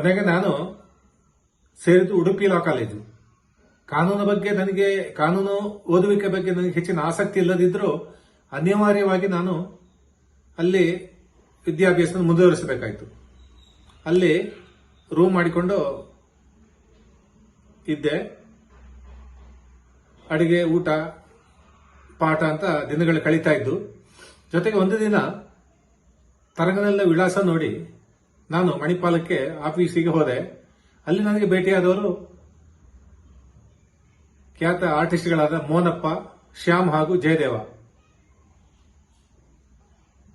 ಕೊನೆಗೆ ನಾನು ಸೇರಿದ್ದು ಉಡುಪಿ ಲಾ ಕಾಲೇಜು. ಕಾನೂನು ಓದುವಿಕೆ ಬಗ್ಗೆ ನನಗೆ ಹೆಚ್ಚಿನ ಆಸಕ್ತಿ ಇಲ್ಲದಿದ್ದರೂ ಅನಿವಾರ್ಯವಾಗಿ ನಾನು ಅಲ್ಲಿ ವಿದ್ಯಾಭ್ಯಾಸ ಮುಂದುವರಿಸಬೇಕಾಯಿತು. ಅಲ್ಲಿ ರೂಮ್ ಮಾಡಿಕೊಂಡು ಇದ್ದೆ. ಅಡಿಗೆ, ಊಟ, ಪಾಠ ಅಂತ ದಿನಗಳು ಕಳೀತಾ ಇದ್ದು. ಜೊತೆಗೆ ಒಂದು ದಿನ ತರಂಗನೆಲ್ಲ ವಿಳಾಸ ನೋಡಿ ನಾನು ಮಣಿಪಾಲಕ್ಕೆ ಆಫೀಸಿಗೆ ಹೋದೆ. ಅಲ್ಲಿ ನನಗೆ ಭೇಟಿಯಾದವರು ಖ್ಯಾತ ಆರ್ಟಿಸ್ಟ್ಗಳಾದ ಮೋನಪ್ಪ, ಶ್ಯಾಮ್ ಹಾಗೂ ಜಯದೇವ.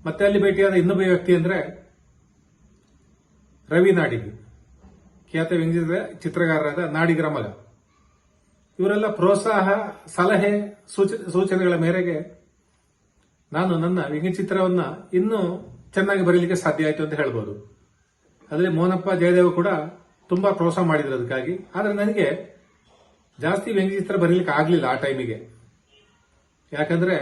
ಮತ್ತೆ ಅಲ್ಲಿ ಭೇಟಿಯಾದ ಇನ್ನೊಬ್ಬ ವ್ಯಕ್ತಿ ಅಂದ್ರೆ ರವಿ ನಾಡಿಗ್, ಖ್ಯಾತ ವ್ಯಂಗ್ಯ ಚಿತ್ರಗಾರರಾದ ನಾಡಿಗರ ಮಗ. ಇವರೆಲ್ಲ ಪ್ರೋತ್ಸಾಹ, ಸಲಹೆ, ಸೂಚನೆಗಳ ಮೇರೆಗೆ ನಾನು ನನ್ನ ವ್ಯಂಗ್ಯಚಿತ್ರವನ್ನ ಇನ್ನೂ ಚೆನ್ನಾಗಿ ಬರೀಲಿಕ್ಕೆ ಸಾಧ್ಯ ಆಯಿತು ಅಂತ ಹೇಳ್ಬೋದು. ಅದರಲ್ಲಿ ಮೋನಪ್ಪ, ಜಯದೇವ ಕೂಡ ತುಂಬಾ ಪ್ರೋತ್ಸಾಹ ಮಾಡಿದ್ರು ಅದಕ್ಕಾಗಿ. ಆದರೆ ನನಗೆ ಜಾಸ್ತಿ ವ್ಯಂಗ್ಯಚಿತ್ರ ಬರೀಲಿಕ್ಕೆ ಆಗಲಿಲ್ಲ ಆ ಟೈಮಿಗೆ. ಯಾಕಂದ್ರೆ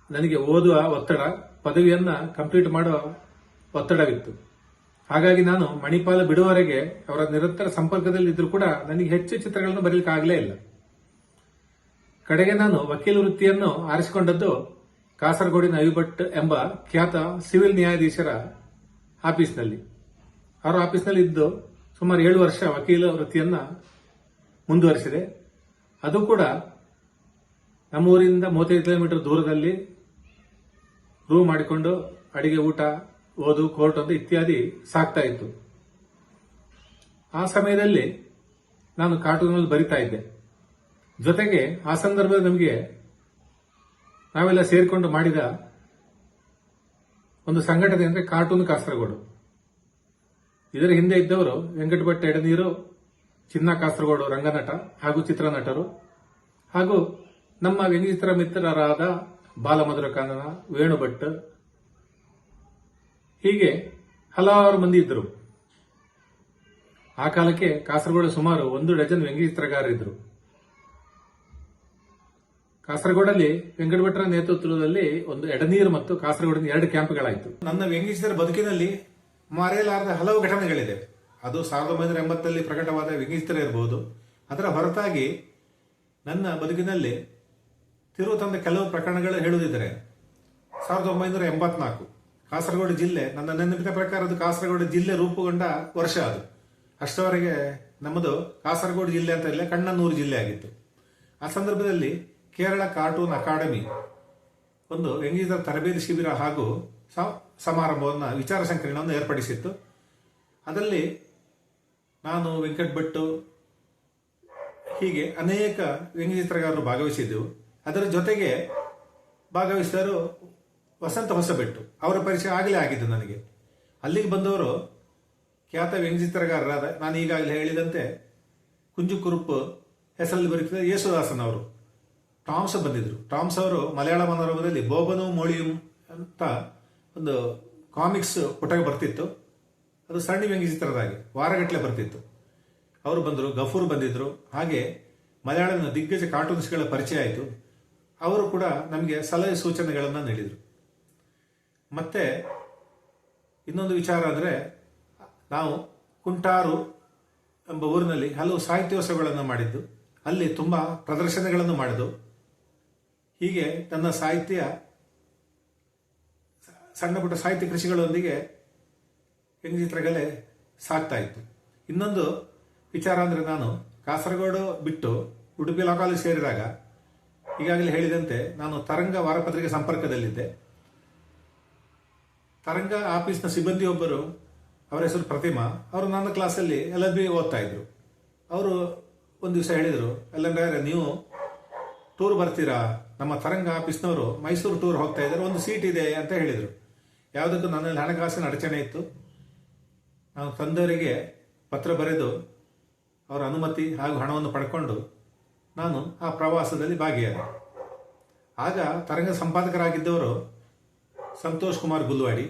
ನನಗೆ ಓದುವ ಒತ್ತಡ, ಪದವಿಯನ್ನ ಕಂಪ್ಲೀಟ್ ಮಾಡುವ ಒತ್ತಡವಿತ್ತು. ಹಾಗಾಗಿ ನಾನು ಮಣಿಪಾಲ ಬಿಡುವವರೆಗೆ ಅವರ ನಿರಂತರ ಸಂಪರ್ಕದಲ್ಲಿ ಇದ್ರೂ ಕೂಡ ನನಗೆ ಹೆಚ್ಚು ಚಿತ್ರಗಳನ್ನು ಬರೀಲಿಕ್ಕೆ ಆಗಲೇ ಇಲ್ಲ. ಕಡೆಗೆ ನಾನು ವಕೀಲ ವೃತ್ತಿಯನ್ನು ಆರಿಸಿಕೊಂಡದ್ದು ಕಾಸರಗೋಡಿನ ಅವಿಭಟ್ ಎಂಬ ಖ್ಯಾತ ಸಿವಿಲ್ ನ್ಯಾಯಾಧೀಶರ ಆಫೀಸ್ನಲ್ಲಿ. ಅವರ ಆಫೀಸ್ನಲ್ಲಿ ಇದ್ದು ಸುಮಾರು 7 ವರ್ಷ ವಕೀಲ ವೃತ್ತಿಯನ್ನ ಮುಂದುವರಿಸಿದೆ. ಅದು ಕೂಡ ನಮ್ಮೂರಿಂದ 35 ಕಿಲೋಮೀಟರ್ ದೂರದಲ್ಲಿ ರೂಮ್ ಮಾಡಿಕೊಂಡು ಅಡಿಗೆ, ಊಟ, ಓದು, ಕೋರ್ಟ್ ಅಂತ ಇತ್ಯಾದಿ ಸಾಕ್ತಾ ಇತ್ತು. ಆ ಸಮಯದಲ್ಲಿ ನಾನು ಕಾರ್ಟೂನಲ್ಲಿ ಬರಿತಾ ಇದ್ದೆ. ಜೊತೆಗೆ ಆ ಸಂದರ್ಭದಲ್ಲಿ ನಮಗೆ ನಾವೆಲ್ಲ ಸೇರಿಕೊಂಡು ಮಾಡಿದ ಒಂದು ಸಂಘಟನೆ ಅಂದ್ರೆ ಕಾರ್ಟೂನ್ ಕಾಸರಗೋಡು. ಇದರ ಹಿಂದೆ ಇದ್ದವರು ವೆಂಕಟಭಟ್ ಎಡನೀರು, ಚಿನ್ನ ಕಾಸರಗೋಡು ರಂಗನಟ ಹಾಗೂ ಚಿತ್ರನಟರು, ಹಾಗೂ ನಮ್ಮ ವ್ಯಂಗ್ಯಚಿತ್ರ ಮಿತ್ರರಾದ ಬಾಲಮಧುರ ಕಾನನ, ವೇಣುಭಟ್, ಹೀಗೆ ಹಲವಾರು ಮಂದಿ ಇದ್ದರು. ಆ ಕಾಲಕ್ಕೆ ಕಾಸರಗೋಡು ಸುಮಾರು 1 ಡಜನ್ ವ್ಯಂಗ್ಯಚಿತ್ರಗಾರರಿದ್ದರು. ಕಾಸರಗೋಡಲ್ಲಿ ವೆಂಕಟಭಟ್ರ ನೇತೃತ್ವದಲ್ಲಿ ಒಂದು ಎಡನೀರು ಮತ್ತು ಕಾಸರಗೋಡಿನ 2 ಕ್ಯಾಂಪ್ಗಳಾಯಿತು. ನನ್ನ ವ್ಯಂಗ್ಯಚಿತ್ರ ಬದುಕಿನಲ್ಲಿ ಮರೆಯಲಾರದ ಹಲವು ಘಟನೆಗಳಿದೆ. ಅದು 1980ರಲ್ಲಿ ಪ್ರಕಟವಾದ ವ್ಯಂಗ್ಯಚಿತ್ರ ಇರಬಹುದು. ಅದರ ಹೊರತಾಗಿ ನನ್ನ ಬದುಕಿನಲ್ಲಿ ತಿರುವು ತಂದ ಕೆಲವು ಪ್ರಕರಣಗಳು ಹೇಳುವುದಿದ್ದರೆ 1984 ಕಾಸರಗೋಡು ಜಿಲ್ಲೆ, ನನ್ನ ನೆನಪಿನ ಪ್ರಕಾರ ಅದು ಕಾಸರಗೋಡು ಜಿಲ್ಲೆ ರೂಪುಗೊಂಡ ವರ್ಷ ಅದು. ಅಷ್ಟರವರೆಗೆ ನಮ್ಮದು ಕಾಸರಗೋಡು ಜಿಲ್ಲೆ ಅಂತ ಇಲ್ಲ, ಕಣ್ಣನೂರು ಜಿಲ್ಲೆ ಆಗಿತ್ತು. ಆ ಸಂದರ್ಭದಲ್ಲಿ ಕೇರಳ ಕಾರ್ಟೂನ್ ಅಕಾಡೆಮಿ ಒಂದು ವ್ಯಂಗ್ಯಚಿತ್ರ ತರಬೇತಿ ಶಿಬಿರ ಹಾಗೂ ಸಮಾರಂಭವನ್ನು, ವಿಚಾರ ಸಂಕಿರಣವನ್ನು ಏರ್ಪಡಿಸಿತ್ತು. ಅದರಲ್ಲಿ ನಾನು, ವೆಂಕಟಭಟ್ಟು, ಹೀಗೆ ಅನೇಕ ವ್ಯಂಗ್ಯಚಿತ್ರಗಾರರು ಭಾಗವಹಿಸಿದ್ದೆವು. ಅದರ ಜೊತೆಗೆ ಭಾಗವಹಿಸಿದರು ವಸಂತ ಹೊಸಬೆಟ್ಟು. ಅವರ ಪರಿಚಯ ಆಗಲೇ ಆಗಿದ್ದು ನನಗೆ. ಅಲ್ಲಿಗೆ ಬಂದವರು ಖ್ಯಾತ ವ್ಯಂಗ್ಯಚಿತ್ರಗಾರರಾದ, ನಾನು ಈಗಾಗಲೇ ಹೇಳಿದಂತೆ ಕುಂಜು ಕುರುಪ್ ಹೆಸರಲ್ಲಿ ಬರೀತಿದ್ದ ಯೇಸುದಾಸನ್ ಅವರು. ಟಾಮ್ಸ್ ಬಂದಿದ್ರು. ಟಾಮ್ಸ್ ಅವರು ಮಲಯಾಳ ಮನೋರಮದಲ್ಲಿ ಬೋಬನು ಮೋಳಿಯಂ ಅಂತ ಒಂದು ಕಾಮಿಕ್ಸ್ ಪುಟಗೆ ಬರ್ತಿತ್ತು. ಅದು ಸಣ್ಣ ವ್ಯಂಗ್ಯಚಿತ್ರದಾಗಿ ವಾರಗಟ್ಟಲೆ ಬರ್ತಿತ್ತು. ಅವರು ಬಂದರು. ಗಫೂರ್ ಬಂದಿದ್ರು. ಹಾಗೆ ಮಲಯಾಳದ ದಿಗ್ಗಜ ಕಾರ್ಟೂನ್ಸ್ಗಳ ಪರಿಚಯ ಆಯಿತು. ಅವರು ಕೂಡ ನಮಗೆ ಸಲಹೆ ಸೂಚನೆಗಳನ್ನು ನೀಡಿದರು. ಮತ್ತೆ ಇನ್ನೊಂದು ವಿಚಾರ ಅಂದರೆ, ನಾವು ಕುಂಟಾರು ಎಂಬ ಊರಿನಲ್ಲಿ ಹಲವು ಸಾಹಿತ್ಯೋತ್ಸವಗಳನ್ನು ಮಾಡಿದ್ದು, ಅಲ್ಲಿ ತುಂಬ ಪ್ರದರ್ಶನಗಳನ್ನು ಮಾಡಿದ್ದು. ಹೀಗೆ ನನ್ನ ಸಾಹಿತ್ಯ, ಸಣ್ಣ ಪುಟ್ಟ ಸಾಹಿತ್ಯ ಕೃಷಿಗಳೊಂದಿಗೆ ವ್ಯಂಗ್ಯಚಿತ್ರಗಳೇ ಸಾಗ್ತಾ ಇತ್ತು. ಇನ್ನೊಂದು ವಿಚಾರ ಅಂದರೆ, ನಾನು ಕಾಸರಗೋಡು ಬಿಟ್ಟು ಉಡುಪಿ ಲಾ ಕಾಲೇಜ್ ಸೇರಿದಾಗ ಈಗಾಗಲೇ ಹೇಳಿದಂತೆ ನಾನು ತರಂಗ ವಾರಪತ್ರಿಕೆ ಸಂಪರ್ಕದಲ್ಲಿದ್ದೆ. ತರಂಗ ಆಫೀಸ್ನ ಸಿಬ್ಬಂದಿ ಒಬ್ಬರು, ಅವರ ಹೆಸರು ಪ್ರತಿಮಾ, ಅವರು ನನ್ನ ಕ್ಲಾಸಲ್ಲಿ LLB ಓದ್ತಾ ಇದ್ರು. ಅವರು ಒಂದು ದಿವಸ ಹೇಳಿದರು, ಎಲ್ಲಂದ್ರೆ ನೀವು ಟೂರ್ ಬರ್ತೀರಾ, ನಮ್ಮ ತರಂಗ ಆಫೀಸ್ನವರು ಮೈಸೂರು ಟೂರ್ ಹೋಗ್ತಾ ಇದ್ದಾರೆ, ಒಂದು ಸೀಟ್ ಇದೆ ಅಂತ ಹೇಳಿದರು. ಯಾವುದಕ್ಕೂ ನನ್ನಲ್ಲಿ ಹಣಕಾಸಿನ ಅಡಚಣೆ ಇತ್ತು. ನಾನು ತಂದವರಿಗೆ ಪತ್ರ ಬರೆದು ಅವರ ಅನುಮತಿ ಹಾಗೂ ಹಣವನ್ನು ಪಡ್ಕೊಂಡು ನಾನು ಆ ಪ್ರವಾಸದಲ್ಲಿ ಭಾಗಿಯಾದೆ. ಆಗ ತರಂಗ ಸಂಪಾದಕರಾಗಿದ್ದವರು ಸಂತೋಷ್ ಕುಮಾರ್ ಗುಲ್ವಾಡಿ,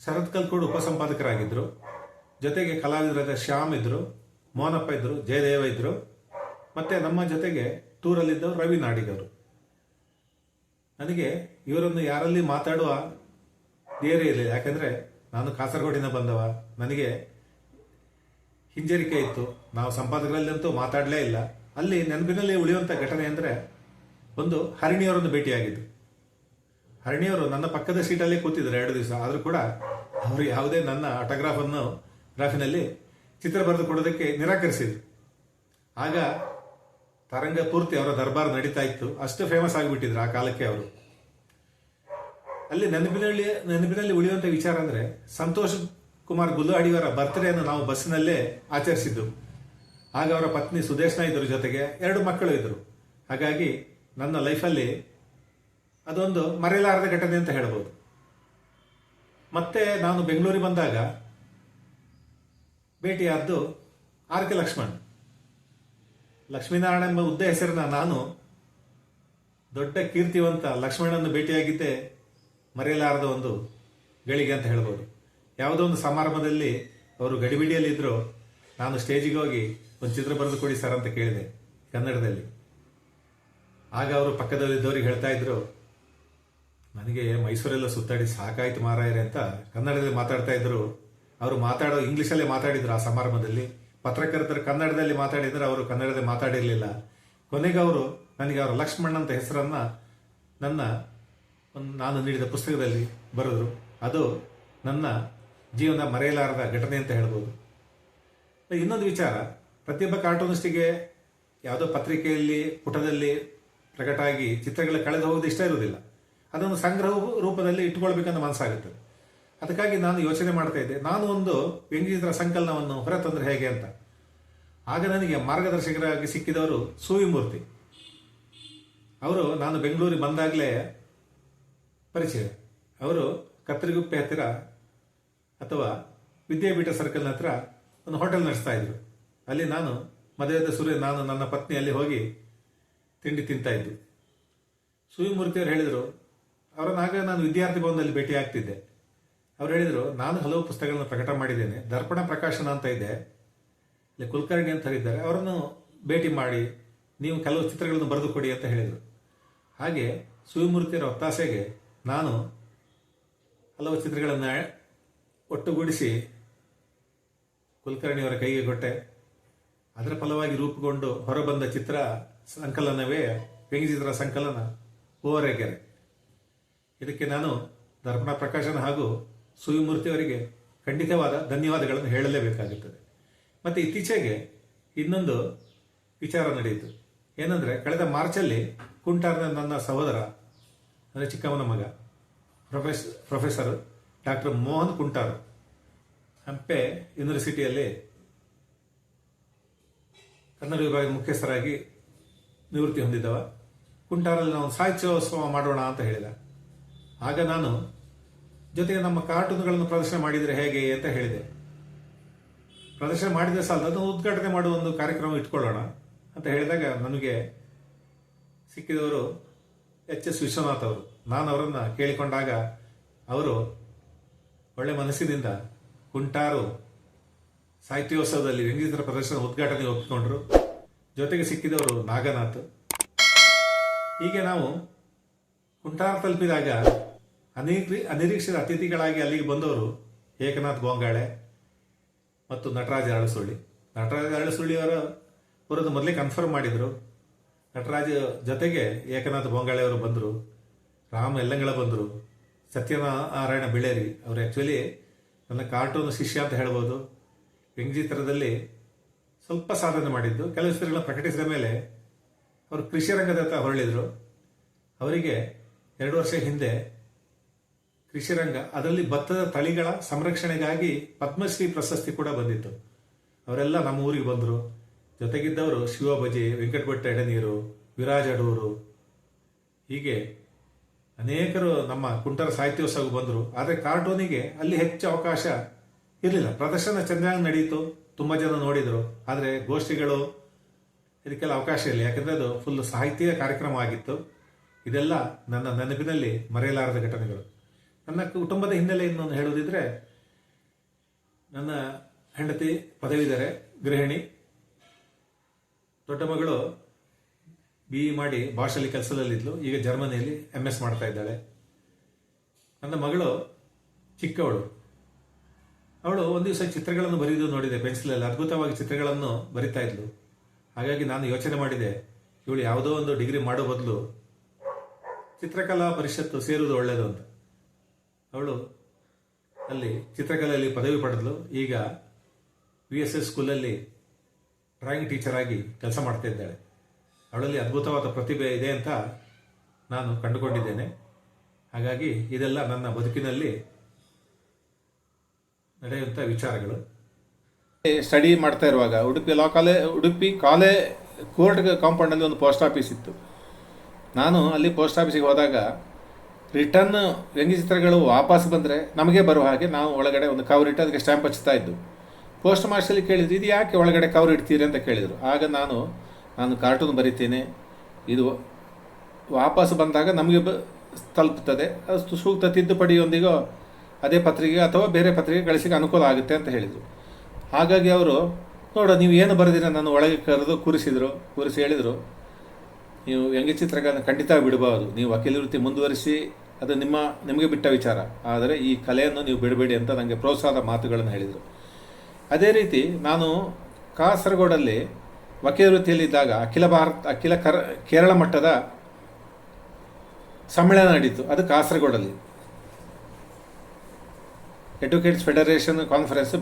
ಶರತ್ ಕಲ್ಕೂಡ್ ಉಪಸಂಪಾದಕರಾಗಿದ್ದರು. ಜೊತೆಗೆ ಕಲಾವಿದರಾದ ಶ್ಯಾಮ್ ಇದ್ರು, ಮೋನಪ್ಪ ಇದ್ರು, ಜಯದೇವ ಇದ್ರು. ಮತ್ತೆ ನಮ್ಮ ಜೊತೆಗೆ ಟೂರಲ್ಲಿದ್ದವರು ರವಿ ನಾಡಿಗವರು. ನನಗೆ ಇವರನ್ನು ಯಾರಲ್ಲಿ ಮಾತಾಡುವ ಧೈರ್ಯ ಇರಲಿಲ್ಲ. ಯಾಕಂದರೆ ನಾನು ಕಾಸರಗೋಡಿನ ಬಂದವ, ನನಗೆ ಹಿಂಜರಿಕೆ ಇತ್ತು. ನಾವು ಸಂಪಾದಕರಲ್ಲಂತೂ ಮಾತಾಡಲೇ ಇಲ್ಲ. ಅಲ್ಲಿ ನೆನಪಿನಲ್ಲಿ ಉಳಿಯುವಂಥ ಘಟನೆ ಅಂದರೆ ಒಂದು ಹರಿಣಿಯವರನ್ನು ಭೇಟಿಯಾಗಿದ್ದು. ಹರಿಣಿಯವರು ನನ್ನ ಪಕ್ಕದ ಸೀಟಲ್ಲೇ ಕೂತಿದ್ರು 2 ದಿವಸ. ಆದರೂ ಕೂಡ ಅವರು ಯಾವುದೇ ನನ್ನ ಗ್ರಾಫಿನಲ್ಲಿ ಚಿತ್ರ ಬರೆದು ಕೊಡೋದಕ್ಕೆ ನಿರಾಕರಿಸಿದ್ರು. ಆಗ ತರಂಗ ಪೂರ್ತಿ ಅವರ ದರ್ಬಾರ್ ನಡೀತಾ ಇತ್ತು. ಅಷ್ಟು ಫೇಮಸ್ ಆಗಿಬಿಟ್ಟಿದ್ರು ಆ ಕಾಲಕ್ಕೆ ಅವರು. ಅಲ್ಲಿ ನೆನಪಿನಲ್ಲಿ ಉಳಿಯುವಂಥ ವಿಚಾರ ಅಂದರೆ ಸಂತೋಷ್ ಕುಮಾರ್ ಗುಲ್ಲಾಡಿಯವರ ಬರ್ತ್ಡೇಯನ್ನು ನಾವು ಬಸ್ಸಿನಲ್ಲೇ ಆಚರಿಸಿದ್ದು. ಆಗ ಅವರ ಪತ್ನಿ ಸುದೇಶ್ನ ಇದ್ದರು, ಜೊತೆಗೆ 2 ಮಕ್ಕಳು ಇದ್ದರು. ಹಾಗಾಗಿ ನನ್ನ ಲೈಫಲ್ಲಿ ಅದೊಂದು ಮರೆಯಲಾರದ ಘಟನೆ ಅಂತ ಹೇಳ್ಬೋದು. ಮತ್ತೆ ನಾನು ಬೆಂಗಳೂರಿಗೆ ಬಂದಾಗ ಭೇಟಿಯಾದ್ದು ಆರ್ ಕೆ ಲಕ್ಷ್ಮೀನಾರಾಯಣ ಎಂಬ ಹುದ್ದೆ ಹೆಸರಿನ ನಾನು ದೊಡ್ಡ ಕೀರ್ತಿವಂತ ಲಕ್ಷ್ಮಣನನ್ನು ಭೇಟಿಯಾಗಿದ್ದೆ ಮರೆಯಲಾರದ ಒಂದು ಗಳಿಗೆ ಅಂತ ಹೇಳ್ಬೋದು. ಯಾವುದೋ ಒಂದು ಸಮಾರಂಭದಲ್ಲಿ ಅವರು ಗಡಿಬಿಡಿಯಲ್ಲಿದ್ದರು. ನಾನು ಸ್ಟೇಜಿಗೆ ಹೋಗಿ ಒಂದು ಚಿತ್ರ ಬರೆದು ಕೊಡಿ ಸರ್ ಅಂತ ಕೇಳಿದೆ ಕನ್ನಡದಲ್ಲಿ. ಆಗ ಅವರು ಪಕ್ಕದಲ್ಲಿದ್ದವ್ರಿಗೆ ಹೇಳ್ತಾ ಇದ್ರು, ನನಗೆ ಮೈಸೂರೆಲ್ಲ ಸುತ್ತಾಡಿ ಸಾಕಾಯ್ತು ಮಾರಾಯರೆ ಅಂತ ಕನ್ನಡದಲ್ಲಿ ಮಾತಾಡ್ತಾ ಇದ್ರು. ಅವರು ಇಂಗ್ಲೀಷಲ್ಲೇ ಮಾತಾಡಿದ್ರು ಆ ಸಮಾರಂಭದಲ್ಲಿ. ಪತ್ರಕರ್ತರು ಕನ್ನಡದಲ್ಲಿ ಮಾತಾಡಿದ್ರೆ ಅವರು ಕನ್ನಡದಲ್ಲಿ ಮಾತಾಡಿರಲಿಲ್ಲ. ಕೊನೆಗೆ ಅವರು ನನಗೆ ಅವರ ಲಕ್ಷ್ಮಣ್ ಅಂತ ಹೆಸರನ್ನು ನಾನು ನೀಡಿದ ಪುಸ್ತಕದಲ್ಲಿ ಬರೆದ್ರು. ಅದು ನನ್ನ ಜೀವನ ಮರೆಯಲಾರದ ಘಟನೆ ಅಂತ ಹೇಳ್ಬೋದು. ಇನ್ನೊಂದು ವಿಚಾರ, ಪ್ರತಿಯೊಬ್ಬ ಕಾರ್ಟೂನಿಸ್ಟಿಗೆ ಯಾವುದೋ ಪತ್ರಿಕೆಯಲ್ಲಿ ಪುಟದಲ್ಲಿ ಪ್ರಕಟ ಆಗಿ ಚಿತ್ರಗಳ ಕಳೆದು ಹೋಗೋದು ಇಷ್ಟ ಇರುವುದಿಲ್ಲ. ಅದನ್ನು ಸಂಗ್ರಹ ರೂಪದಲ್ಲಿ ಇಟ್ಕೊಳ್ಬೇಕಂತ ಮನಸ್ಸಾಗುತ್ತದೆ. ಅದಕ್ಕಾಗಿ ನಾನು ಯೋಚನೆ ಮಾಡ್ತಾ ಇದ್ದೆ, ನಾನು ಒಂದು ವ್ಯಂಗ್ಯಚಿತ್ರ ಸಂಕಲನವನ್ನು ಹೊರತಂದ್ರೆ ಹೇಗೆ ಅಂತ. ಆಗ ನನಗೆ ಮಾರ್ಗದರ್ಶಕರಾಗಿ ಸಿಕ್ಕಿದವರು ಸೂವಿ ಮೂರ್ತಿ. ಅವರು ನಾನು ಬೆಂಗಳೂರಿಗೆ ಬಂದಾಗಲೇ ಪರಿಚಯ. ಅವರು ಕತ್ತರಿಗುಪ್ಪೆ ಹತ್ತಿರ ಅಥವಾ ವಿದ್ಯಾಪೀಠ ಸರ್ಕಲ್ನ ಹತ್ರ ಒಂದು ಹೋಟೆಲ್ ನಡೆಸ್ತಾ ಇದ್ರು. ಅಲ್ಲಿ ನಾನು ಮದುವೆಯಾದ ನಾನು ನನ್ನ ಪತ್ನಿ ಅಲ್ಲಿ ಹೋಗಿ ತಿಂಡಿ ತಿಂತಾ ಇದ್ದು. ಸೂವಿ ಮೂರ್ತಿಯವರು ಹೇಳಿದರು, ಅವರನ್ನಾಗ ನಾನು ವಿದ್ಯಾರ್ಥಿ ಭವನದಲ್ಲಿ ಭೇಟಿ ಆಗ್ತಿದ್ದೆ. ಅವ್ರು ಹೇಳಿದರು, ನಾನು ಹಲವು ಪುಸ್ತಕಗಳನ್ನು ಪ್ರಕಟ ಮಾಡಿದ್ದೇನೆ, ದರ್ಪಣ ಪ್ರಕಾಶನ ಅಂತ ಇದೆ, ಇಲ್ಲಿ ಕುಲಕರ್ಣಿ ಅಂತ ಇದ್ದಾರೆ, ಅವರನ್ನು ಭೇಟಿ ಮಾಡಿ ನೀವು ಕೆಲವು ಚಿತ್ರಗಳನ್ನು ಬರೆದು ಕೊಡಿ ಅಂತ ಹೇಳಿದರು. ಹಾಗೆ ಸೂವಿಮೂರ್ತಿಯವರ ಒತ್ತಾಸೆಗೆ ನಾನು ಹಲವು ಚಿತ್ರಗಳನ್ನು ಒಟ್ಟುಗೂಡಿಸಿ ಕುಲಕರ್ಣಿಯವರ ಕೈಗೆ ಕೊಟ್ಟೆ. ಅದರ ಫಲವಾಗಿ ರೂಪುಗೊಂಡು ಹೊರಬಂದ ಚಿತ್ರ ಸಂಕಲನವೇ ವ್ಯಂಗ್ಯಚಿತ್ರ ಸಂಕಲನ ಓವರೆಗೆರೆ. ಇದಕ್ಕೆ ನಾನು ದರ್ಪಣ ಪ್ರಕಾಶನ ಹಾಗೂ ಸೂವಿಮೂರ್ತಿಯವರಿಗೆ ಖಂಡಿತವಾದ ಧನ್ಯವಾದಗಳನ್ನು ಹೇಳಲೇಬೇಕಾಗುತ್ತದೆ. ಮತ್ತು ಇತ್ತೀಚೆಗೆ ಇನ್ನೊಂದು ವಿಚಾರ ನಡೆಯಿತು. ಏನಂದರೆ, ಕಳೆದ ಮಾರ್ಚಲ್ಲಿ ಕುಂಟಾರ್ನ ನನ್ನ ಸಹೋದರ, ಅಂದರೆ ಚಿಕ್ಕಮ್ಮನ ಮಗ, ಪ್ರೊಫೆಸರ್ ಡಾಕ್ಟರ್ ಮೋಹನ್ ಕುಂಟಾರ್, ಹಂಪೆ ಯೂನಿವರ್ಸಿಟಿಯಲ್ಲಿ ಕನ್ನಡ ವಿಭಾಗದ ಮುಖ್ಯಸ್ಥರಾಗಿ ನಿವೃತ್ತಿ ಹೊಂದಿದ್ದವ. ಕುಂಟಾರಲ್ಲಿ ನಾವು ಸಾಹಿತ್ಯೋತ್ಸವ ಮಾಡೋಣ ಅಂತ ಹೇಳಿದ. ಆಗ ನಾನು ಜೊತೆಗೆ ನಮ್ಮ ಕಾರ್ಟೂನ್ಗಳನ್ನು ಪ್ರದರ್ಶನ ಮಾಡಿದರೆ ಹೇಗೆ ಅಂತ ಹೇಳಿದೆ. ಪ್ರದರ್ಶನ ಮಾಡಿದರೆ ಸಾಲದು, ಅದನ್ನು ಉದ್ಘಾಟನೆ ಮಾಡುವ ಒಂದು ಕಾರ್ಯಕ್ರಮ ಇಟ್ಕೊಳ್ಳೋಣ ಅಂತ ಹೇಳಿದಾಗ ನನಗೆ ಸಿಕ್ಕಿದವರು ಎಚ್.ಎಸ್. ವಿಶ್ವನಾಥ್ ಅವರು. ನಾನು ಅವರನ್ನು ಕೇಳಿಕೊಂಡಾಗ ಅವರು ಒಳ್ಳೆ ಮನಸ್ಸಿನಿಂದ ಕುಂಟಾರು ಸಾಹಿತ್ಯೋತ್ಸವದಲ್ಲಿ ವ್ಯಂಗ್ಯಚಿತ್ರ ಪ್ರದರ್ಶನ ಉದ್ಘಾಟನೆ ಒಪ್ಪಿಕೊಂಡ್ರು. ಜೊತೆಗೆ ಸಿಕ್ಕಿದವರು ನಾಗನಾಥ್. ಹೀಗೆ ನಾವು ಕುಂಟಾರ ತಲುಪಿದಾಗ ಅನಿರೀಕ್ಷಿತ ಅತಿಥಿಗಳಾಗಿ ಅಲ್ಲಿಗೆ ಬಂದವರು ಏಕನಾಥ್ ಗೋಂಗಾಳೆ ಮತ್ತು ನಟರಾಜ ಅರಳಸುಳ್ಳಿ. ನಟರಾಜ ಅರಳಸುಳ್ಳಿಯವರ ಬರೋದು ಮೊದಲೇ ಕನ್ಫರ್ಮ್ ಮಾಡಿದರು. ನಟರಾಜ ಜೊತೆಗೆ ಏಕನಾಥ್ ಗೋಂಗಾಳೆ ಅವರು ಬಂದರು, ರಾಮ್ ಯಲ್ಲಂಗಳ ಬಂದರು, ಸತ್ಯನಾರಾಯಣ ಬಿಳೇರಿ ಅವರು ಆ್ಯಕ್ಚುಲಿ ನನ್ನ ಕಾರ್ಟೂನ್ ಶಿಷ್ಯ ಅಂತ ಹೇಳ್ಬೋದು. ವ್ಯಂಗ್ಯಚಿತ್ರದಲ್ಲಿ ಸ್ವಲ್ಪ ಸಾಧನೆ ಮಾಡಿದ್ದು. ಕೆಲವು ಚಿತ್ರಗಳನ್ನು ಪ್ರಕಟಿಸಿದ ಮೇಲೆ ಅವರು ಕೃಷಿ ರಂಗದತ್ತ ಹೊರಳಿದರು. ಅವರಿಗೆ 2 ವರ್ಷ ಹಿಂದೆ ಕೃಷಿರಂಗ, ಅದರಲ್ಲಿ ಭತ್ತದ ತಳಿಗಳ ಸಂರಕ್ಷಣೆಗಾಗಿ ಪದ್ಮಶ್ರೀ ಪ್ರಶಸ್ತಿ ಕೂಡ ಬಂದಿತ್ತು. ಅವರೆಲ್ಲ ನಮ್ಮ ಊರಿಗೆ ಬಂದರು. ಜೊತೆಗಿದ್ದವರು ಶಿವಬಜಿ, ವೆಂಕಟಭಟ್ಟ ಎಡನೀರು, ವಿರಾಜ್ ಅಡೂರು, ಹೀಗೆ ಅನೇಕರು ನಮ್ಮ ಕುಂಟಾರ ಸಾಹಿತ್ಯೋತ್ಸವಕ್ಕೆ ಬಂದರು. ಆದರೆ ಕಾರ್ಟೂನಿಗೆ ಅಲ್ಲಿ ಹೆಚ್ಚು ಅವಕಾಶ ಇರಲಿಲ್ಲ. ಪ್ರದರ್ಶನ ಚೆನ್ನಾಗಿ ನಡೆಯಿತು, ತುಂಬ ಜನ ನೋಡಿದರು. ಆದರೆ ಗೋಷ್ಠಿಗಳು ಇದಕ್ಕೆಲ್ಲ ಅವಕಾಶ ಇಲ್ಲ, ಯಾಕಂದರೆ ಅದು ಫುಲ್ ಸಾಹಿತ್ಯ ಕಾರ್ಯಕ್ರಮ ಆಗಿತ್ತು. ಇದೆಲ್ಲ ನನ್ನ ನೆನಪಿನಲ್ಲಿ ಮರೆಯಲಾರದ ಘಟನೆಗಳು. ನನ್ನ ಕುಟುಂಬದ ಹಿನ್ನೆಲೆಯನ್ನು ಹೇಳುವುದಿದ್ರೆ, ನನ್ನ ಹೆಂಡತಿ ಪದವೀಧರೆ ಗೃಹಿಣಿ, ದೊಡ್ಡ ಮಗಳು BE ಮಾಡಿ ಭಾಷೆಯಲ್ಲಿ ಕೆಲಸದಲ್ಲಿದ್ಲು, ಈಗ ಜರ್ಮನಿಯಲ್ಲಿ MS ಮಾಡ್ತಾ ಇದ್ದಾಳೆ. ನನ್ನ ಮಗಳು ಚಿಕ್ಕವಳು. ಅವಳು ಒಂದು ದಿವಸ ಚಿತ್ರಗಳನ್ನು ಬರೆಯುವುದು ನೋಡಿದೆ, ಪೆನ್ಸಿಲಲ್ಲಿ ಅದ್ಭುತವಾಗಿ ಚಿತ್ರಗಳನ್ನು ಬರಿತಾ ಇದ್ಲು. ಹಾಗಾಗಿ ನಾನು ಯೋಚನೆ ಮಾಡಿದೆ, ಇವಳು ಯಾವುದೋ ಒಂದು ಡಿಗ್ರಿ ಮಾಡೋ ಬದಲು ಚಿತ್ರಕಲಾ ಪರಿಷತ್ತು ಸೇರುವುದು ಒಳ್ಳೆಯದು ಅಂತ. ಅವಳು ಅಲ್ಲಿ ಚಿತ್ರಕಲೆಯಲ್ಲಿ ಪದವಿ ಪಡೆದಳು. ಈಗ VSS ಸ್ಕೂಲಲ್ಲಿ ಡ್ರಾಯಿಂಗ್ ಟೀಚರ್ ಆಗಿ ಕೆಲಸ ಮಾಡ್ತಾ ಇದ್ದಾಳೆ. ಅವಳಲ್ಲಿ ಅದ್ಭುತವಾದ ಪ್ರತಿಭೆ ಇದೆ ಅಂತ ನಾನು ಕಂಡುಕೊಂಡಿದ್ದೇನೆ. ಹಾಗಾಗಿ ಇದೆಲ್ಲ ನನ್ನ ಬದುಕಿನಲ್ಲಿ ನಡೆಯುವಂಥ ವಿಚಾರಗಳು. ಸ್ಟಡಿ ಮಾಡ್ತಾ ಇರುವಾಗ ಉಡುಪಿ ಕೋರ್ಟ್ ಕಾಂಪೌಂಡಲ್ಲಿ ಒಂದು ಪೋಸ್ಟ್ ಆಫೀಸ್ ಇತ್ತು. ನಾನು ಅಲ್ಲಿ ಪೋಸ್ಟ್ ಆಫೀಸಿಗೆ ಹೋದಾಗ ರಿಟರ್ನ್ ವ್ಯಂಗ್ಯಚಿತ್ರಗಳು ವಾಪಸ್ ಬಂದರೆ ನಮಗೆ ಬರುವ ಹಾಗೆ ನಾವು ಒಳಗಡೆ ಒಂದು ಕವರ್ ಇಟ್ಟು ಅದಕ್ಕೆ ಸ್ಟ್ಯಾಂಪ್ ಹಚ್ತಾ ಇದ್ದು. ಪೋಸ್ಟ್ ಮಾಸ್ಟರಲ್ಲಿ ಕೇಳಿದ್ರು, ಇದು ಯಾಕೆ ಒಳಗಡೆ ಕವರ್ ಇಡ್ತೀರಿ ಅಂತ ಕೇಳಿದರು. ಆಗ ನಾನು ಕಾರ್ಟೂನ್ ಬರಿತೀನಿ, ಇದು ವಾಪಸ್ ಬಂದಾಗ ನಮಗೆ ತಲುಪುತ್ತದೆ, ಅದು ಸೂಕ್ತ ತಿದ್ದುಪಡಿಯೊಂದಿಗೋ ಅದೇ ಪತ್ರಿಕೆ ಅಥವಾ ಬೇರೆ ಪತ್ರಿಕೆ ಗಳಿಸಿಗೆ ಅನುಕೂಲ ಆಗುತ್ತೆ ಅಂತ ಹೇಳಿದರು. ಹಾಗಾಗಿ ಅವರು ನೀವು ಏನು ಬರೆದಿರ ನಾನು ಒಳಗೆ ಕರೆದು ಕೂರಿಸಿ ಹೇಳಿದರು, ನೀವು ವ್ಯಂಗ್ಯಚಿತ್ರಗಳನ್ನು ಖಂಡಿತ ಬಿಡಬಾರದು, ನೀವು ವಕೀಲ ವೃತ್ತಿ ಮುಂದುವರಿಸಿ, ಅದು ನಿಮಗೆ ಬಿಟ್ಟ ವಿಚಾರ, ಆದರೆ ಈ ಕಲೆಯನ್ನು ನೀವು ಬಿಡಬೇಡಿ ಅಂತ ನನಗೆ ಪ್ರೋತ್ಸಾಹದ ಮಾತುಗಳನ್ನು ಹೇಳಿದರು. ಅದೇ ರೀತಿ ನಾನು ಕಾಸರಗೋಡಲ್ಲಿ ವಕೀಲ ವೃತ್ತಿಯಲ್ಲಿದ್ದಾಗ ಕೇರಳ ಮಟ್ಟದ ಸಮ್ಮೇಳನ ನಡೀತು. ಅದು ಕಾಸರಗೋಡಲ್ಲಿ ಅಡ್ವೊಕೇಟ್ಸ್ ಫೆಡರೇಷನ್ ಕಾನ್ಫರೆನ್ಸ್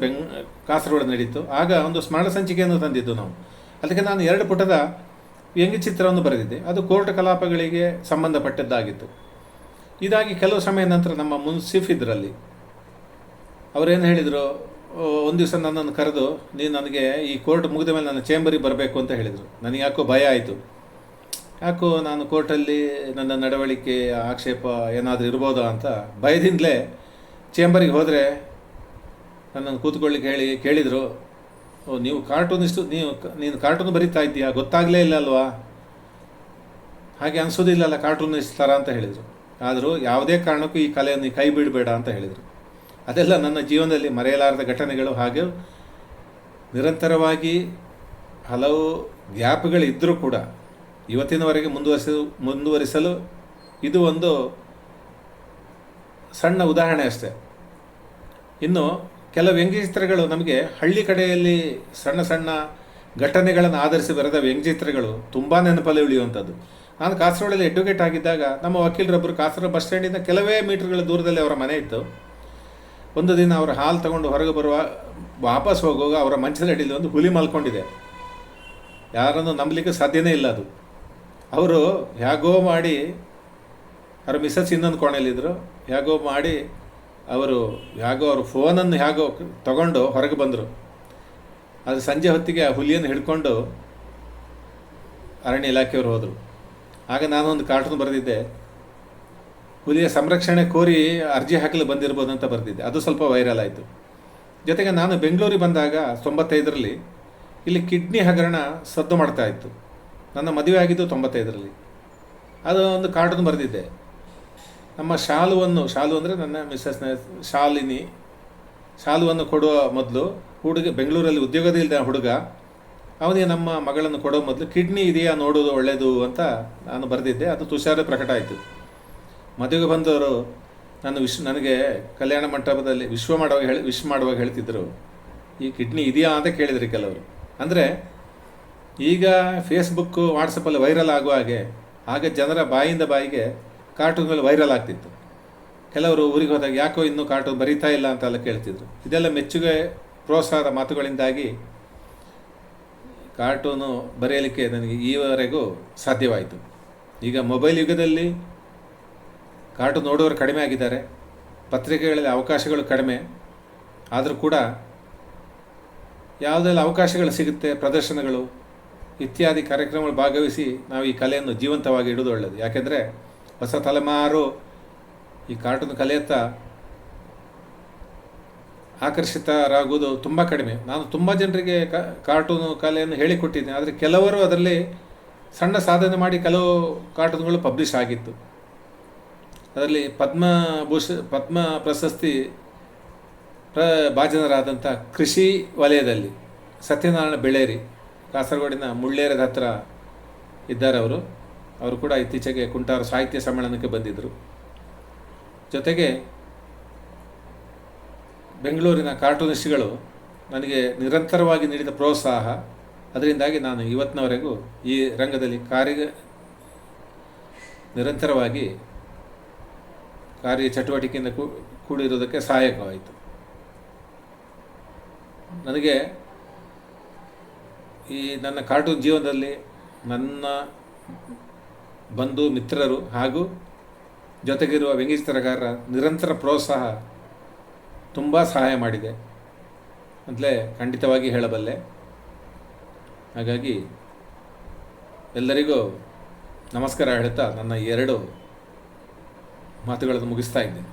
ಕಾಸರಗೋಡು ನಡೀತು. ಆಗ ಒಂದು ಸ್ಮರಣ ಸಂಚಿಕೆಯನ್ನು ತಂದಿದ್ದು ನಾವು. ಅದಕ್ಕೆ ನಾನು 2 ಪುಟದ ವ್ಯಂಗ್ಯಚಿತ್ರವನ್ನು ಬರೆದಿದ್ದೆ. ಅದು ಕೋರ್ಟ್ ಕಲಾಪಗಳಿಗೆ ಸಂಬಂಧಪಟ್ಟದ್ದಾಗಿತ್ತು. ಇದಾಗಿ ಕೆಲವು ಸಮಯ ನಂತರ ನಮ್ಮ ಮುನ್ಸಿಫ್ ಇದರಲ್ಲಿ ಅವರೇನು ಹೇಳಿದರು, ಒಂದು ದಿವಸ ನನ್ನನ್ನು ಕರೆದು, ನೀನು ನನಗೆ ಈ ಕೋರ್ಟ್ ಮುಗಿದ ಮೇಲೆ ನನ್ನ ಚೇಂಬರಿಗೆ ಬರಬೇಕು ಅಂತ ಹೇಳಿದರು. ನನಗೆ ಯಾಕೋ ಭಯ ಆಯಿತು. ಯಾಕೋ ನಾನು ಕೋರ್ಟಲ್ಲಿ ನನ್ನ ನಡವಳಿಕೆ ಆಕ್ಷೇಪ ಏನಾದರೂ ಇರ್ಬೋದಾ ಅಂತ ಭಯದಿಂದಲೇ ಚೇಂಬರಿಗೆ ಹೋದರೆ ನನ್ನನ್ನು ಕೂತ್ಕೊಳ್ಳಿಕ್ಕೆ ಕೇಳಿದರು, ನೀವು ಕಾರ್ಟೂನಿಸ್ಟು, ನೀನು ಕಾರ್ಟೂನ್ ಬರೀತಾ ಇದ್ದೀಯಾ, ಗೊತ್ತಾಗಲೇ ಇಲ್ಲ ಅಲ್ವಾ, ಹಾಗೆ ಅನಿಸೋದಿಲ್ಲಲ್ಲ ಕಾರ್ಟೂನಿಸ್ಟ್ ಥರ ಅಂತ ಹೇಳಿದರು. ಆದರೂ ಯಾವುದೇ ಕಾರಣಕ್ಕೂ ಈ ಕಲೆಯನ್ನು ಕೈ ಬಿಡಬೇಡ ಅಂತ ಹೇಳಿದರು. ಅದೆಲ್ಲ ನನ್ನ ಜೀವನದಲ್ಲಿ ಮರೆಯಲಾರದ ಘಟನೆಗಳು. ಹಾಗೆ ನಿರಂತರವಾಗಿ ಹಲವು ಗ್ಯಾಪ್ಗಳಿದ್ದರೂ ಕೂಡ ಇವತ್ತಿನವರೆಗೆ ಮುಂದುವರಿಸಲು ಇದು ಒಂದು ಸಣ್ಣ ಉದಾಹರಣೆ ಅಷ್ಟೆ. ಇನ್ನು ಕೆಲವು ವ್ಯಂಗ್ಯಚಿತ್ರಗಳು ನಮಗೆ ಹಳ್ಳಿ ಕಡೆಯಲ್ಲಿ ಸಣ್ಣ ಘಟನೆಗಳನ್ನು ಆಧರಿಸಿ ಬರೆದ ವ್ಯಂಗ್ಯಚಿತ್ರಗಳು ತುಂಬ ನೆನಪಲ್ಲಿ ಉಳಿಯುವಂಥದ್ದು. ನಾನು ಕಾಸರಗೋಡಲ್ಲಿ ಅಡ್ವೊಕೇಟ್ ಆಗಿದ್ದಾಗ ನಮ್ಮ ವಕೀಲರೊಬ್ಬರು ಕಾಸರಗೋಡು ಬಸ್ ಸ್ಟ್ಯಾಂಡಿಂದ ಕೆಲವೇ ಮೀಟರ್ಗಳ ದೂರದಲ್ಲಿ ಅವರ ಮನೆ ಇತ್ತು. ಒಂದು ದಿನ ಅವರ ಹಾಲು ತಗೊಂಡು ಹೊರಗೆ ವಾಪಸ್ ಹೋಗುವಾಗ ಅವರ ಮಂಚದ ಅಡಿಯಲ್ಲಿ ಒಂದು ಹುಲಿ ಮಲ್ಕೊಂಡಿದೆ. ಯಾರನ್ನು ನಂಬಲಿಕ್ಕೆ ಸಾಧ್ಯನೇ ಇಲ್ಲ. ಅದು ಅವರು ಹೇಗೋ ಮಾಡಿ, ಅವರ ಮಿಸಸ್ ಇನ್ನೊಂದು ಕೋಣೆಯಲ್ಲಿದ್ದರು, ಹೇಗೋ ಮಾಡಿ ಅವ್ರ ಫೋನನ್ನು ಹೇಗೋ ತಗೊಂಡು ಹೊರಗೆ ಬಂದರು. ಅದು ಸಂಜೆ ಹೊತ್ತಿಗೆ ಆ ಹುಲಿಯನ್ನು ಹಿಡ್ಕೊಂಡು ಅರಣ್ಯ ಇಲಾಖೆಯವರು ಹೋದರು. ಆಗ ನಾನೊಂದು ಕಾರ್ಟೂನ್ ಬರೆದಿದ್ದೆ, ಹುಲಿಯ ಸಂರಕ್ಷಣೆ ಕೋರಿ ಅರ್ಜಿ ಹಾಕಲು ಬಂದಿರ್ಬೋದು ಅಂತ ಬರೆದಿದ್ದೆ. ಅದು ಸ್ವಲ್ಪ ವೈರಲ್ ಆಯಿತು. ಜೊತೆಗೆ ನಾನು ಬೆಂಗಳೂರಿಗೆ ಬಂದಾಗ 95ರಲ್ಲಿ ಇಲ್ಲಿ ಕಿಡ್ನಿ ಹಗರಣ ಸದ್ದು ಮಾಡ್ತಾ ಇತ್ತು. ನನ್ನ ಮದುವೆ ಆಗಿದ್ದು 95ರಲ್ಲಿ. ಅದು ಒಂದು ಕಾರ್ಟೂನ್ ಬರೆದಿದ್ದೆ. ನಮ್ಮ ಶಾಲು ಅಂದರೆ ನನ್ನ ಮಿಸ್ಸಸ್ನ ಶಾಲುವನ್ನು ಕೊಡುವ ಮೊದಲು ಬೆಂಗಳೂರಲ್ಲಿ ಉದ್ಯೋಗದಿಲ್ಲದ ಹುಡುಗ ಅವನಿಗೆ ನಮ್ಮ ಮಗಳನ್ನು ಕೊಡೋ ಮೊದಲು ಕಿಡ್ನಿ ಇದೆಯಾ ನೋಡೋದು ಒಳ್ಳೆಯದು ಅಂತ ನಾನು ಬರೆದಿದ್ದೆ. ಅದು ತುಷಾರ ಪ್ರಕಟ ಆಯಿತು. ಮದುವೆಗೆ ಬಂದವರು ನನಗೆ ಕಲ್ಯಾಣ ಮಂಟಪದಲ್ಲಿ ವಿಶ್ ಮಾಡುವಾಗ ಹೇಳ್ತಿದ್ದರು, ಈ ಕಿಡ್ನಿ ಇದೆಯಾ ಅಂತ ಕೇಳಿದ್ರಿ ಕೆಲವರು. ಅಂದರೆ ಈಗ ಫೇಸ್ಬುಕ್ಕು ವಾಟ್ಸಪ್ಪಲ್ಲಿ ವೈರಲ್ ಆಗುವ ಹಾಗೆ ಜನರ ಬಾಯಿಂದ ಬಾಯಿಗೆ ಕಾರ್ಟೂನ್ಗಳು ವೈರಲ್ ಆಗ್ತಿತ್ತು. ಕೆಲವರು ಊರಿಗೆ ಹೋದಾಗ ಯಾಕೋ ಇನ್ನೂ ಕಾರ್ಟೂನ್ ಬರೀತಾ ಇಲ್ಲ ಅಂತೆಲ್ಲ ಕೇಳ್ತಿದ್ರು. ಇದೆಲ್ಲ ಮೆಚ್ಚುಗೆ ಪ್ರೋತ್ಸಾಹದ ಮಾತುಗಳಿಂದಾಗಿ ಕಾರ್ಟೂನು ಬರೆಯಲಿಕ್ಕೆ ನನಗೆ ಈವರೆಗೂ ಸಾಧ್ಯವಾಯಿತು. ಈಗ ಮೊಬೈಲ್ ಯುಗದಲ್ಲಿ ಕಾರ್ಟೂನ್ ನೋಡೋರು ಕಡಿಮೆ ಆಗಿದ್ದಾರೆ, ಪತ್ರಿಕೆಗಳಲ್ಲಿ ಅವಕಾಶಗಳು ಕಡಿಮೆ. ಆದರೂ ಕೂಡ ಯಾವುದೆಲ್ಲ ಅವಕಾಶಗಳು ಸಿಗುತ್ತೆ, ಪ್ರದರ್ಶನಗಳು ಇತ್ಯಾದಿ ಕಾರ್ಯಕ್ರಮಗಳು ಭಾಗವಹಿಸಿ ನಾವು ಈ ಕಲೆಯನ್ನು ಜೀವಂತವಾಗಿ ಇಡೋದು ಒಳ್ಳೆಯದು. ಯಾಕೆಂದರೆ ಹೊಸ ತಲೆಮಾರು ಈ ಕಾರ್ಟೂನ್ ಕಲೆಯತ್ತ ಆಕರ್ಷಿತರಾಗುವುದು ತುಂಬ ಕಡಿಮೆ. ನಾನು ತುಂಬ ಜನರಿಗೆ ಕಾರ್ಟೂನು ಕಲೆಯನ್ನು ಹೇಳಿಕೊಟ್ಟಿದ್ದೇನೆ. ಆದರೆ ಕೆಲವರು ಅದರಲ್ಲಿ ಸಣ್ಣ ಸಾಧನೆ ಮಾಡಿ ಕೆಲವು ಕಾರ್ಟೂನ್ಗಳು ಪಬ್ಲಿಷ್ ಆಗಿತ್ತು. ಅದರಲ್ಲಿ ಪದ್ಮ ಪ್ರಶಸ್ತಿ ಭಾಜನರಾದಂಥ ಕೃಷಿ ವಲಯದಲ್ಲಿ ಸತ್ಯನಾರಾಯಣ ಬೆಳೇರಿ, ಕಾಸರಗೋಡಿನ ಮುಳ್ಳೇರದ ಹತ್ರ ಇದ್ದಾರೆ. ಅವರು ಕೂಡ ಇತ್ತೀಚೆಗೆ ಕುಂಟಾರು ಸಾಹಿತ್ಯ ಸಮ್ಮೇಳನಕ್ಕೆ ಬಂದಿದ್ದರು. ಜೊತೆಗೆ ಬೆಂಗಳೂರಿನ ಕಾರ್ಟೂನಿಸ್ಟ್ಗಳು ನನಗೆ ನಿರಂತರವಾಗಿ ನೀಡಿದ ಪ್ರೋತ್ಸಾಹ, ಅದರಿಂದಾಗಿ ನಾನು ಇವತ್ತಿನವರೆಗೂ ಈ ರಂಗದಲ್ಲಿ ನಿರಂತರವಾಗಿ ಕಾರ್ಯ ಚಟುವಟಿಕೆಯಿಂದ ಕೂಡಿರುವುದಕ್ಕೆ ಸಹಾಯಕವಾಯಿತು. ನನಗೆ ಈ ನನ್ನ ಕಾರ್ಟೂನ್ ಜೀವನದಲ್ಲಿ ನನ್ನ ಬಂಧು ಮಿತ್ರರು ಹಾಗೂ ಜೊತೆಗಿರುವ ವ್ಯಂಗ್ಯಚಿತ್ರಗಾರರ ನಿರಂತರ ಪ್ರೋತ್ಸಾಹ ತುಂಬ ಸಹಾಯ ಮಾಡಿದೆ ಅಂತಲೇ ಖಂಡಿತವಾಗಿ ಹೇಳಬಲ್ಲೆ. ಹಾಗಾಗಿ ಎಲ್ಲರಿಗೂ ನಮಸ್ಕಾರ ಹೇಳ್ತಾ ನನ್ನ 2 ಮಾತುಗಳನ್ನು ಮುಗಿಸ್ತಾ ಇದ್ದೇನೆ.